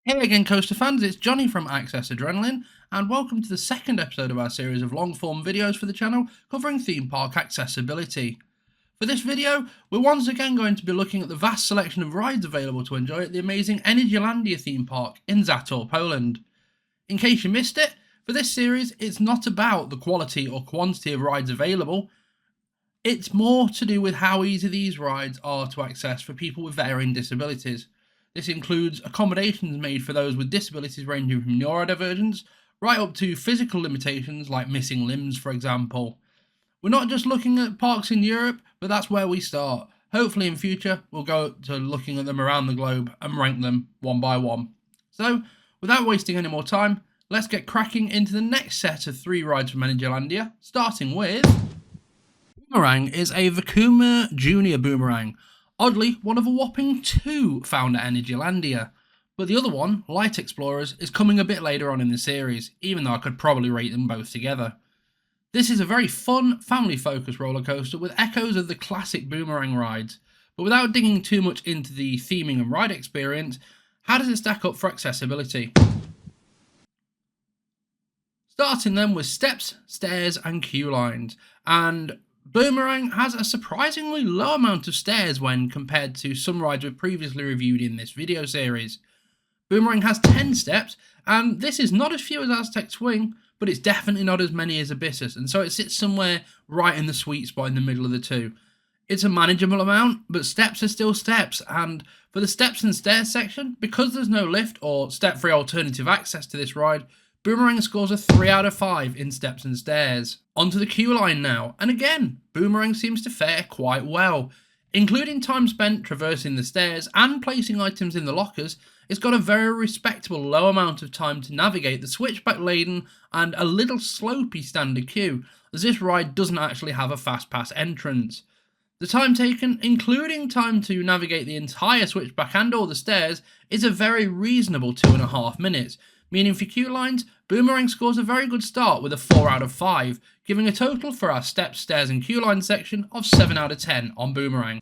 Hey again, Coaster fans, it's Johnny from Access Adrenaline, and welcome to the second episode of our series of long-form videos for the channel covering theme park accessibility. For this video, we're once again going to be looking at the vast selection of rides available to enjoy at the amazing Energylandia theme park in Zator, Poland. In case you missed it, for this series, it's not about the quality or quantity of rides available, it's more to do with how easy these rides are to access for people with varying disabilities. This includes accommodations made for those with disabilities ranging from neurodivergence right up to physical limitations like missing limbs, for example. We're not just looking at parks in Europe, but that's where we start. Hopefully in future, we'll go to looking at them around the globe and rank them one by one. So, without wasting any more time, let's get cracking into the next set of 3 rides from Energylandia, starting with... Boomerang is a Vekoma Junior Boomerang. Oddly, one of a whopping 2 found at Energylandia. But the other one, Light Explorers, is coming a bit later on in the series, even though I could probably rate them both together. This is a very fun, family-focused roller coaster with echoes of the classic Boomerang rides. But without digging too much into the theming and ride experience, how does it stack up for accessibility? Starting then with steps, stairs and queue lines. And Boomerang has a surprisingly low amount of stairs when compared to some rides we've previously reviewed in this video series. Boomerang has 10 steps, and this is not as few as Aztec Swing, but it's definitely not as many as Abyssus, and so it sits somewhere right in the sweet spot in the middle of the two. It's a manageable amount, but steps are still steps, and for the steps and stairs section, because there's no lift or step-free alternative access to this ride, Boomerang scores a 3 out of 5 in steps and stairs. Onto the queue line now, and again, Boomerang seems to fare quite well. Including time spent traversing the stairs and placing items in the lockers, it's got a very respectable low amount of time to navigate the switchback laden and a little slopey standard queue, as this ride doesn't actually have a fast pass entrance. The time taken, including time to navigate the entire switchback and all the stairs, is a very reasonable 2.5 minutes, meaning for queue lines, Boomerang scores a very good start with a 4 out of 5, giving a total for our steps, stairs and queue line section of 7 out of 10 on Boomerang.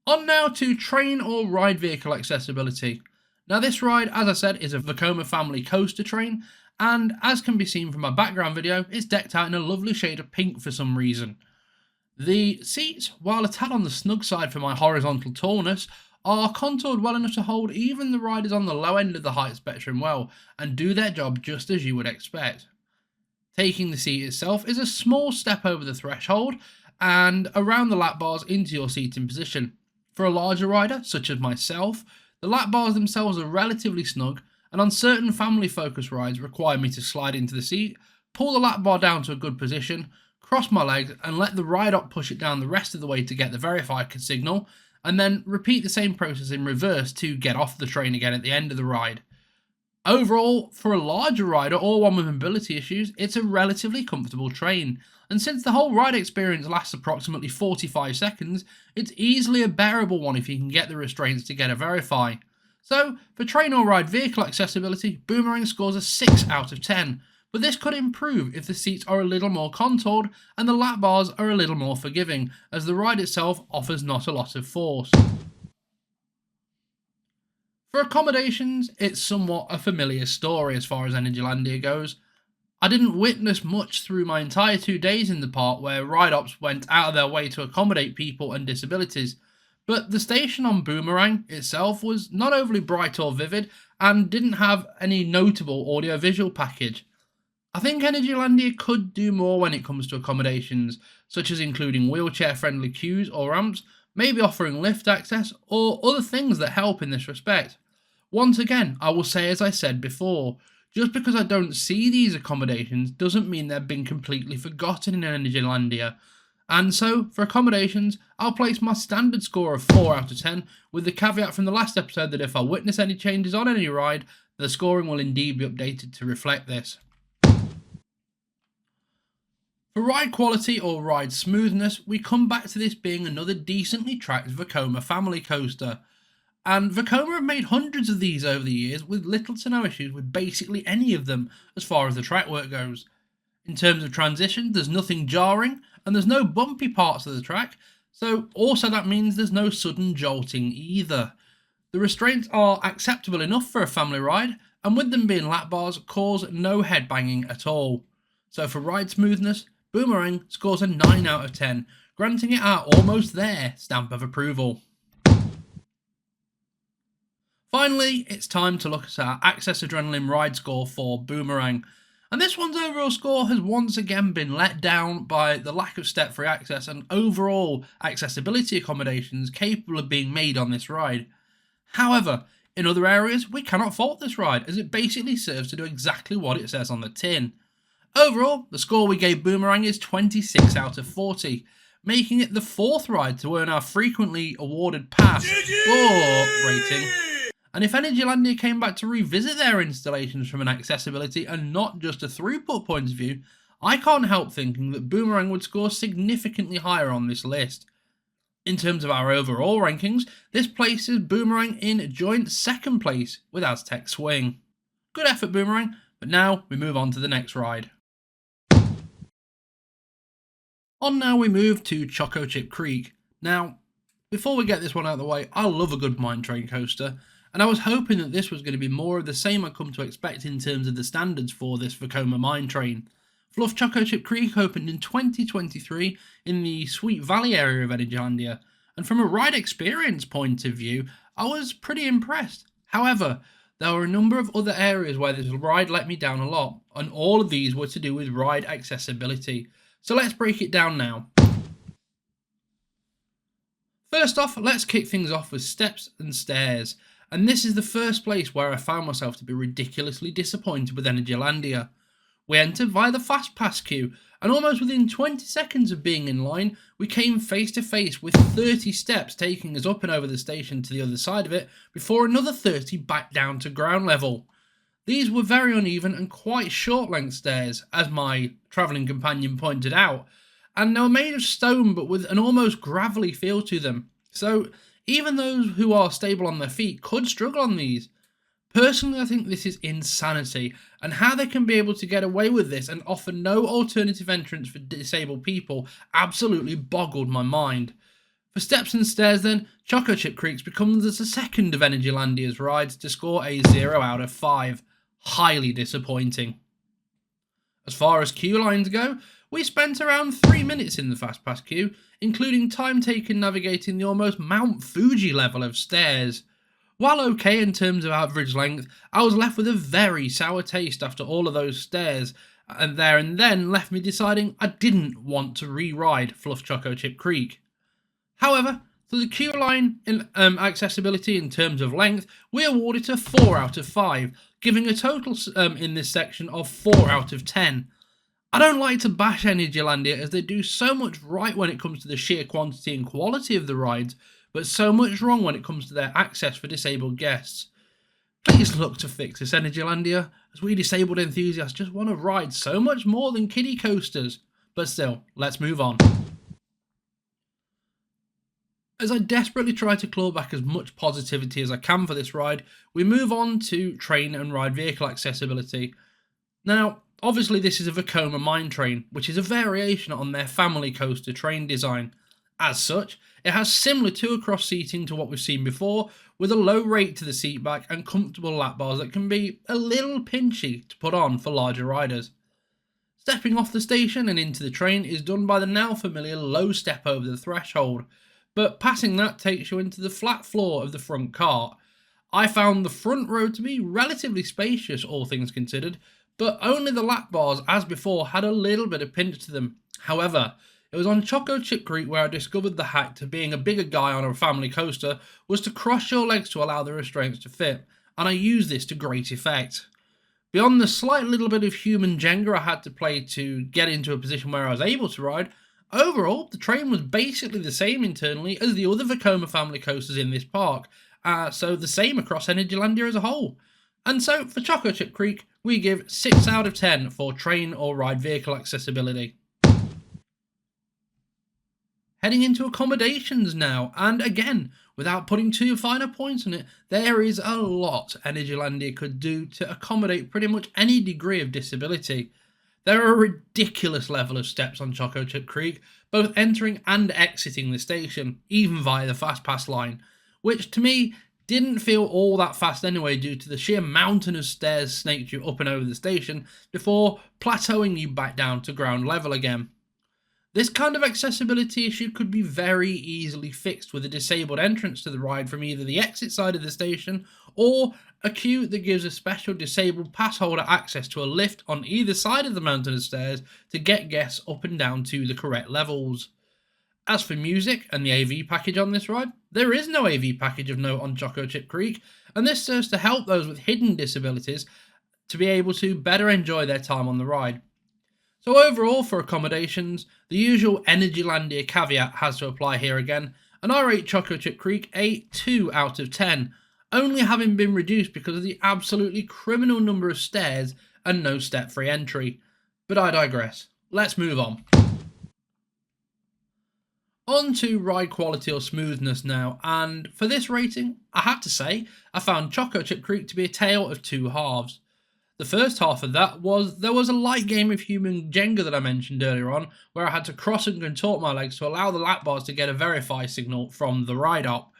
On now to train or ride vehicle accessibility. Now this ride, as I said, is a Vekoma family coaster train, and as can be seen from my background video, it's decked out in a lovely shade of pink for some reason. The seats, while a tad on the snug side for my horizontal tallness, are contoured well enough to hold even the riders on the low end of the height spectrum well, and do their job just as you would expect. Taking the seat itself is a small step over the threshold, and around the lap bars into your seating position. For a larger rider, such as myself, the lap bars themselves are relatively snug, and on certain family-focused rides require me to slide into the seat, pull the lap bar down to a good position, cross my legs, and let the ride-op push it down the rest of the way to get the verify signal, and then repeat the same process in reverse to get off the train again at the end of the ride. Overall, for a larger rider or one with mobility issues, it's a relatively comfortable train, and since the whole ride experience lasts approximately 45 seconds, it's easily a bearable one if you can get the restraints to get a verify. So, for train or ride vehicle accessibility, Boomerang scores a 6 out of 10, but this could improve if the seats are a little more contoured and the lap bars are a little more forgiving, as the ride itself offers not a lot of force. For accommodations, it's somewhat a familiar story as far as Energylandia goes. I didn't witness much through my entire 2 days in the park where ride-ops went out of their way to accommodate people and disabilities, but the station on Boomerang itself was not overly bright or vivid and didn't have any notable audio-visual package. I think Energylandia could do more when it comes to accommodations, such as including wheelchair-friendly queues or ramps, maybe offering lift access, or other things that help in this respect. Once again, I will say as I said before, just because I don't see these accommodations doesn't mean they've been completely forgotten in Energylandia. And so, for accommodations, I'll place my standard score of 4 out of 10, with the caveat from the last episode that if I witness any changes on any ride, the scoring will indeed be updated to reflect this. For ride quality or ride smoothness, we come back to this being another decently tracked Vekoma family coaster. And Vekoma have made hundreds of these over the years with little to no issues with basically any of them as far as the track work goes. In terms of transition, there's nothing jarring and there's no bumpy parts of the track, so also that means there's no sudden jolting either. The restraints are acceptable enough for a family ride, and with them being lap bars, cause no headbanging at all. So for ride smoothness, Boomerang scores a 9 out of 10, granting it our almost there stamp of approval. Finally, it's time to look at our Access Adrenaline ride score for Boomerang. And this one's overall score has once again been let down by the lack of step-free access and overall accessibility accommodations capable of being made on this ride. However, in other areas, we cannot fault this ride, as it basically serves to do exactly what it says on the tin. Overall, the score we gave Boomerang is 26 out of 40, making it the 4th ride to earn our frequently awarded pass or rating. And if Energylandia came back to revisit their installations from an accessibility and not just a throughput point of view, I can't help thinking that Boomerang would score significantly higher on this list. In terms of our overall rankings, this places Boomerang in joint 2nd place with Aztec Swing. Good effort, Boomerang, but now we move on to the next ride. Now we move to Choco Chip Creek. Now, before we get this one out of the way, I love a good mine train coaster, and I was hoping that this was going to be more of the same I'd come to expect in terms of the standards for this Vekoma mine train. Fluff Choco Chip Creek opened in 2023 in the Sweet Valley area of Energylandia, and from a ride experience point of view, I was pretty impressed. However, there were a number of other areas where this ride let me down a lot, and all of these were to do with ride accessibility. So let's break it down now. First off, let's kick things off with steps and stairs, and this is the first place where I found myself to be ridiculously disappointed with Energylandia. We entered via the Fast Pass queue, and almost within 20 seconds of being in line, we came face to face with 30 steps taking us up and over the station to the other side of it, before another 30 back down to ground level. These were very uneven and quite short length stairs, as my travelling companion pointed out, and they were made of stone but with an almost gravelly feel to them, so even those who are stable on their feet could struggle on these. Personally, I think this is insanity, and how they can be able to get away with this and offer no alternative entrance for disabled people absolutely boggled my mind. For steps and stairs then, Choco Chip Creek becomes the 2nd of Energylandia's rides to score a 0 out of 5. Highly disappointing. As far as queue lines go, we spent around 3 minutes in the Fast Pass queue, including time taken navigating the almost Mount Fuji level of stairs. While okay in terms of average length, I was left with a very sour taste after all of those stairs, and there and then left me deciding I didn't want to re-ride Fluff Choco Chip Creek. However, for the queue line in accessibility in terms of length, we awarded a 4 out of 5, giving a total in this section of 4 out of 10. I don't like to bash Energylandia as they do so much right when it comes to the sheer quantity and quality of the rides, but so much wrong when it comes to their access for disabled guests. Please look to fix this, Energylandia, as we disabled enthusiasts just want to ride so much more than kiddie coasters. But still, let's move on. As I desperately try to claw back as much positivity as I can for this ride, we move on to train and ride vehicle accessibility. Now, obviously this is a Vekoma mine train, which is a variation on their family coaster train design. As such, it has similar two-across seating to what we've seen before, with a low rate to the seat back and comfortable lap bars that can be a little pinchy to put on for larger riders. Stepping off the station and into the train is done by the now familiar low step over the threshold, but passing that takes you into the flat floor of the front cart. I found the front row to be relatively spacious, all things considered, but only the lap bars, as before, had a little bit of pinch to them. However, it was on Choco Chip Creek where I discovered the hack to being a bigger guy on a family coaster was to cross your legs to allow the restraints to fit, and I used this to great effect. Beyond the slight little bit of human Jenga I had to play to get into a position where I was able to ride, overall the train was basically the same internally as the other Vekoma family coasters in this park, so the same across Energylandia as a whole. And so for Choco Chip Creek, we give 6 out of 10 for train or ride vehicle accessibility. Heading into accommodations now, and again, without putting too fine a point on it, there is a lot Energylandia could do to accommodate pretty much any degree of disability. There are a ridiculous level of steps on Choco Chip Creek, both entering and exiting the station, even via the Fast Pass line, which to me didn't feel all that fast anyway due to the sheer mountain of stairs snaked you up and over the station before plateauing you back down to ground level again. This kind of accessibility issue could be very easily fixed with a disabled entrance to the ride from either the exit side of the station or a queue that gives a special disabled pass holder access to a lift on either side of the mountain of stairs to get guests up and down to the correct levels. As for music and the AV package on this ride, there is no AV package of note on Choco Chip Creek, and this serves to help those with hidden disabilities to be able to better enjoy their time on the ride. So overall, for accommodations, the usual Energylandia caveat has to apply here again, and I rate Choco Chip Creek a 2 out of 10, only having been reduced because of the absolutely criminal number of stairs and no step-free entry. But I digress. Let's move on. On to ride quality or smoothness now, and for this rating, I have to say, I found Choco Chip Creek to be a tale of two halves. The first half of that was there was a light game of human Jenga that I mentioned earlier on, where I had to cross and contort my legs to allow the lap bars to get a verify signal from the ride op.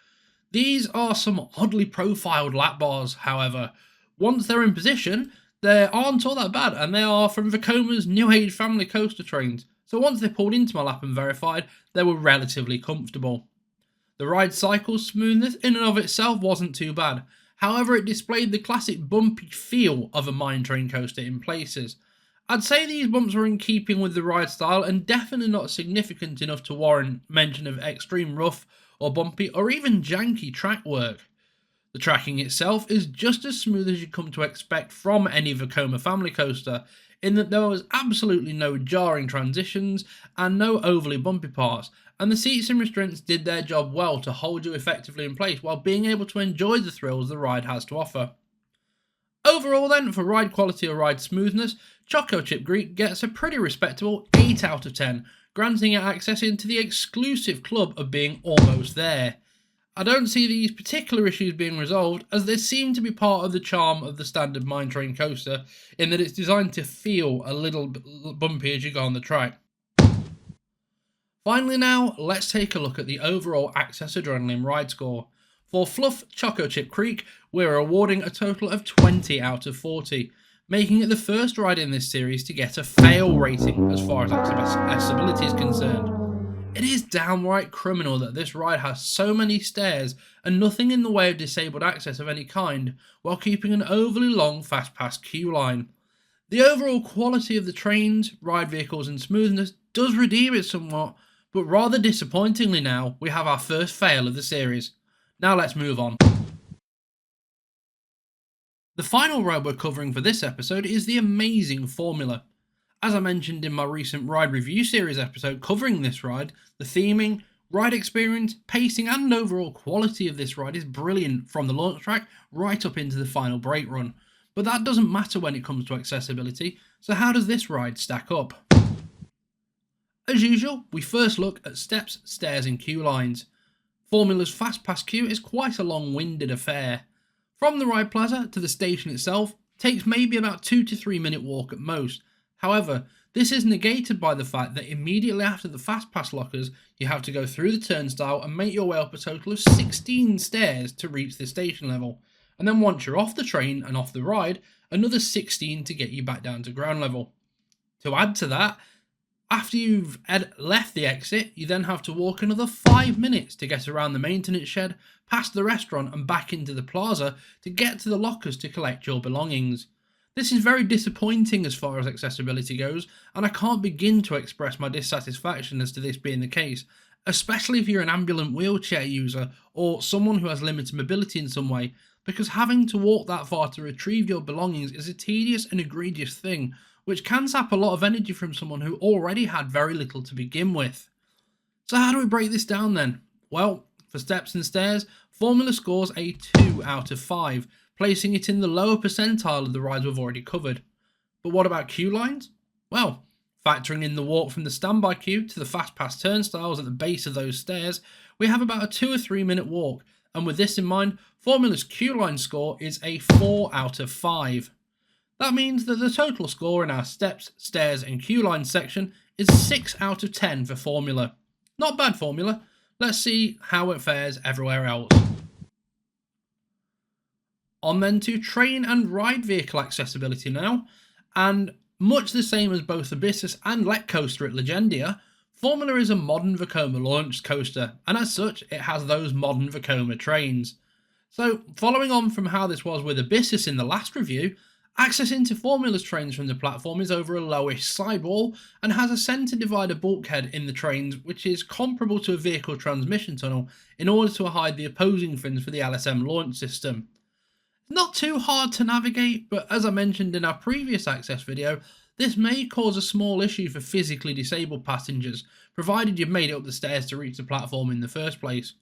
These are some oddly profiled lap bars, however. Once they're in position, they aren't all that bad, and they are from Vecoma's New Age family coaster trains, so once they pulled into my lap and verified, they were relatively comfortable. The ride cycle's smoothness in and of itself wasn't too bad. However, it displayed the classic bumpy feel of a mine train coaster in places. I'd say these bumps were in keeping with the ride style and definitely not significant enough to warrant mention of extreme rough or bumpy or even janky track work. The tracking itself is just as smooth as you come to expect from any Vekoma family coaster, in that there was absolutely no jarring transitions and no overly bumpy parts, and the seats and restraints did their job well to hold you effectively in place while being able to enjoy the thrills the ride has to offer. Overall then, for ride quality or ride smoothness, Choco Chip Creek gets a pretty respectable 8 out of 10, granting it access into the exclusive club of being almost there. I don't see these particular issues being resolved, as they seem to be part of the charm of the standard mine train coaster, in that it's designed to feel a little bumpy as you go on the track. Finally now, let's take a look at the overall Access Adrenaline ride score. For Fluff Choco Chip Creek, we're awarding a total of 20 out of 40, making it the first ride in this series to get a fail rating as far as accessibility is concerned. It is downright criminal that this ride has so many stairs and nothing in the way of disabled access of any kind, while keeping an overly long fast pass queue line. The overall quality of the trains, ride vehicles and smoothness does redeem it somewhat, but rather disappointingly now, we have our first fail of the series. Now let's move on. The final ride we're covering for this episode is the amazing Formula. As I mentioned in my recent ride review series episode covering this ride, the theming, ride experience, pacing and overall quality of this ride is brilliant from the launch track right up into the final brake run. But that doesn't matter when it comes to accessibility, so how does this ride stack up? As usual, we first look at steps, stairs and queue lines. Formula's fast pass queue is quite a long-winded affair. From the ride plaza to the station itself takes maybe about 2 to 3 minute walk at most. However, this is negated by the fact that immediately after the fast pass lockers, you have to go through the turnstile and make your way up a total of 16 stairs to reach the station level. And then once you're off the train and off the ride, another 16 to get you back down to ground level. To add to that, after you've left the exit, you then have to walk another 5 minutes to get around the maintenance shed, past the restaurant and back into the plaza to get to the lockers to collect your belongings. This is very disappointing as far as accessibility goes, and I can't begin to express my dissatisfaction as to this being the case, especially if you're an ambulant wheelchair user or someone who has limited mobility in some way, because having to walk that far to retrieve your belongings is a tedious and egregious thing, which can sap a lot of energy from someone who already had very little to begin with. So how do we break this down then? Well, for steps and stairs, Formula scores a 2 out of 5, placing it in the lower percentile of the rides we've already covered. But what about queue lines? Well, factoring in the walk from the standby queue to the fast pass turnstiles at the base of those stairs, we have about a 2 or 3 minute walk, and with this in mind, Formula's queue line score is a 4 out of 5. That means that the total score in our steps, stairs and queue line section is 6 out of 10 for Formula. Not bad Formula. Let's see how it fares everywhere else. On then to train and ride vehicle accessibility now, and much the same as both Abyssus and Let Coaster at Legendia, Formula is a modern Vekoma launched coaster, and as such it has those modern Vekoma trains. So following on from how this was with Abyssus in the last review, access into Formula's trains from the platform is over a lowish sidewall and has a centre divider bulkhead in the trains which is comparable to a vehicle transmission tunnel in order to hide the opposing fins for the LSM launch system. Not too hard to navigate, but as I mentioned in our previous access video, this may cause a small issue for physically disabled passengers, provided you've made it up the stairs to reach the platform in the first place.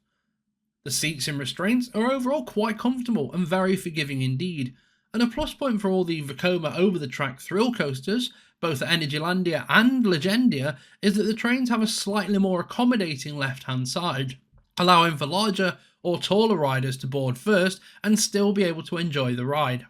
The seats and restraints are overall quite comfortable and very forgiving indeed, and a plus point for all the Vekoma over-the-track thrill coasters, both at Energylandia and Legendia, is that the trains have a slightly more accommodating left-hand side, allowing for larger or taller riders to board first and still be able to enjoy the ride.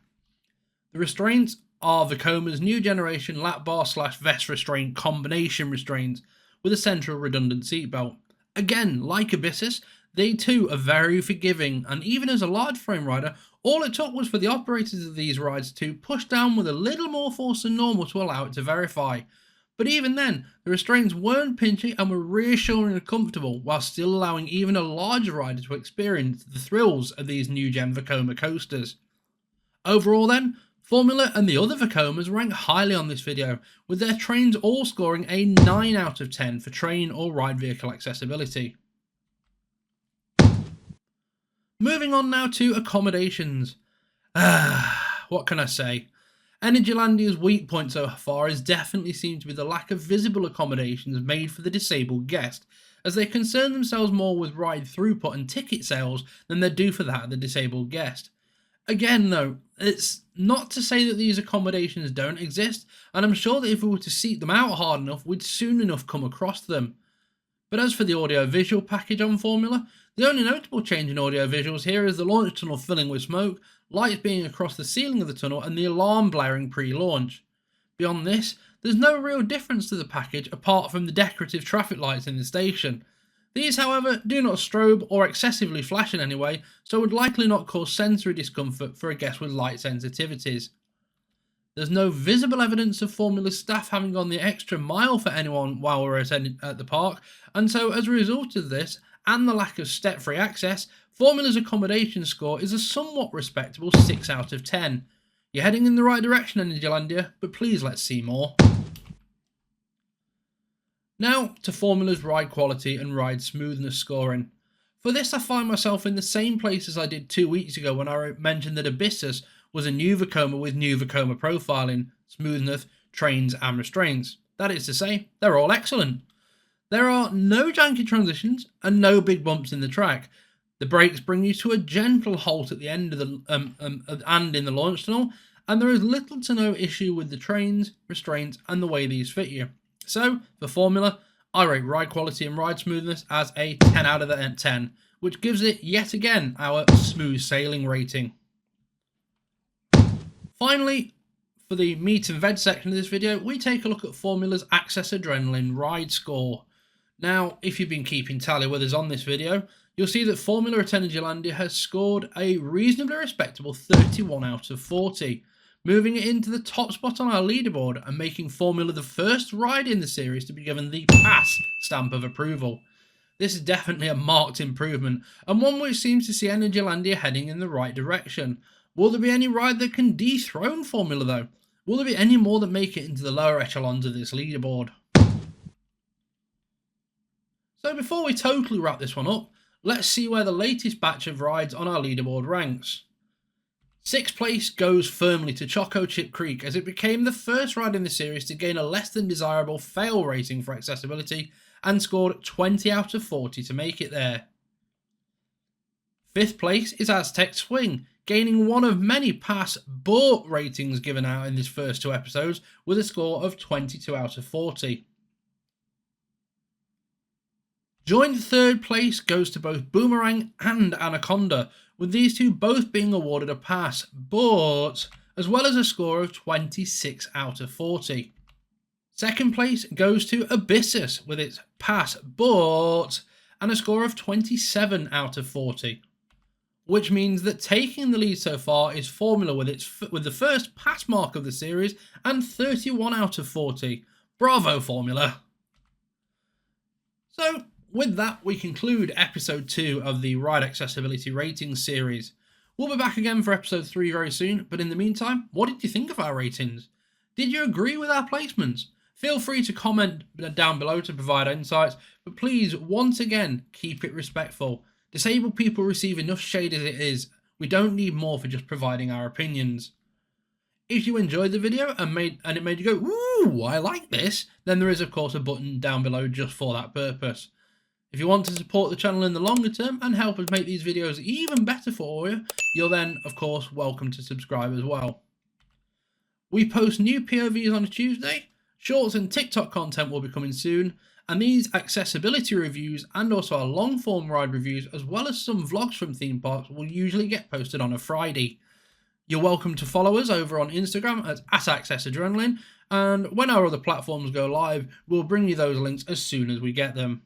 The restraints are Vekoma's new generation lap bar / vest restraint combination restraints with a central redundant seatbelt. Again, like Abyssus, they too are very forgiving, and even as a large frame rider, all it took was for the operators of these rides to push down with a little more force than normal to allow it to verify. But even then, the restraints weren't pinchy and were reassuring and comfortable, while still allowing even a larger rider to experience the thrills of these new gen Vekoma coasters. Overall then, Formula and the other Vekomas rank highly on this video, with their trains all scoring a 9 out of 10 for train or ride vehicle accessibility. Moving on now to accommodations. What can I say? Energylandia's weak point so far has definitely seemed to be the lack of visible accommodations made for the disabled guest, as they concern themselves more with ride throughput and ticket sales than they do for that of the disabled guest. Again though, it's not to say that these accommodations don't exist, and I'm sure that if we were to seek them out hard enough, we'd soon enough come across them. But as for the audio-visual package on Formula, the only notable change in audio-visuals here is the launch tunnel filling with smoke, lights being across the ceiling of the tunnel, and the alarm blaring pre-launch. Beyond this, there's no real difference to the package apart from the decorative traffic lights in the station. These, however, do not strobe or excessively flash in any way, so would likely not cause sensory discomfort for a guest with light sensitivities. There's no visible evidence of Formula's staff having gone the extra mile for anyone while we're at the park, and so as a result of this, and the lack of step-free access, Formula's accommodation score is a somewhat respectable 6 out of 10. You're heading in the right direction, Energylandia, but please let's see more. Now to Formula's ride quality and ride smoothness scoring. For this I find myself in the same place as I did 2 weeks ago when I mentioned that Abyssus was a new Vekoma with new Vekoma profiling, smoothness, trains and restraints. That is to say, they're all excellent. There are no janky transitions and no big bumps in the track. The brakes bring you to a gentle halt at the end of the and in the launch tunnel, and there is little to no issue with the trains, restraints and the way these fit you. So, for Formula, I rate ride quality and ride smoothness as a 10 out of 10, which gives it yet again our smooth sailing rating. Finally, for the meat and veg section of this video, we take a look at Formula's Access Adrenaline ride score. Now, if you've been keeping tally with us on this video, you'll see that Formula at Energylandia has scored a reasonably respectable 31 out of 40, moving it into the top spot on our leaderboard and making Formula the first ride in the series to be given the pass stamp of approval. This is definitely a marked improvement, and one which seems to see Energylandia heading in the right direction. Will there be any ride that can dethrone Formula though? Will there be any more that make it into the lower echelons of this leaderboard? So before we totally wrap this one up, let's see where the latest batch of rides on our leaderboard ranks. 6th place goes firmly to Choco Chip Creek, as it became the first ride in the series to gain a less than desirable fail rating for accessibility and scored 20 out of 40 to make it there. 5th place is Aztec Swing, gaining one of many pass but ratings given out in these first 2 episodes with a score of 22 out of 40. Joint 3rd place goes to both Boomerang and Anaconda, with these two both being awarded a pass, but as well as a score of 26 out of 40. 2nd place goes to Abyssus with its pass, but and a score of 27 out of 40. which means that taking the lead so far is Formula with the first pass mark of the series and 31 out of 40. Bravo, Formula! So, with that, we conclude episode 2 of the Ride Accessibility Ratings series. We'll be back again for episode 3 very soon, but in the meantime, what did you think of our ratings? Did you agree with our placements? Feel free to comment down below to provide insights, but please, once again, keep it respectful. Disabled people receive enough shade as it is. We don't need more for just providing our opinions. If you enjoyed the video and it made you go, ooh, I like this, then there is of course a button down below just for that purpose. If you want to support the channel in the longer term and help us make these videos even better for you, you're then of course welcome to subscribe as well. We post new POVs on a Tuesday, shorts and TikTok content will be coming soon, and these accessibility reviews and also our long form ride reviews as well as some vlogs from theme parks will usually get posted on a Friday. You're welcome to follow us over on Instagram at @AccessAdrenaline, and when our other platforms go live, we'll bring you those links as soon as we get them.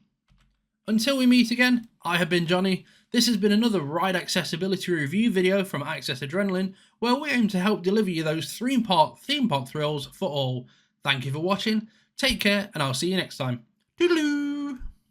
Until we meet again, I have been Johnny. This has been another ride accessibility review video from Access Adrenaline, where we aim to help deliver you those theme park thrills for all. Thank you for watching, take care, and I'll see you next time. Toodaloo!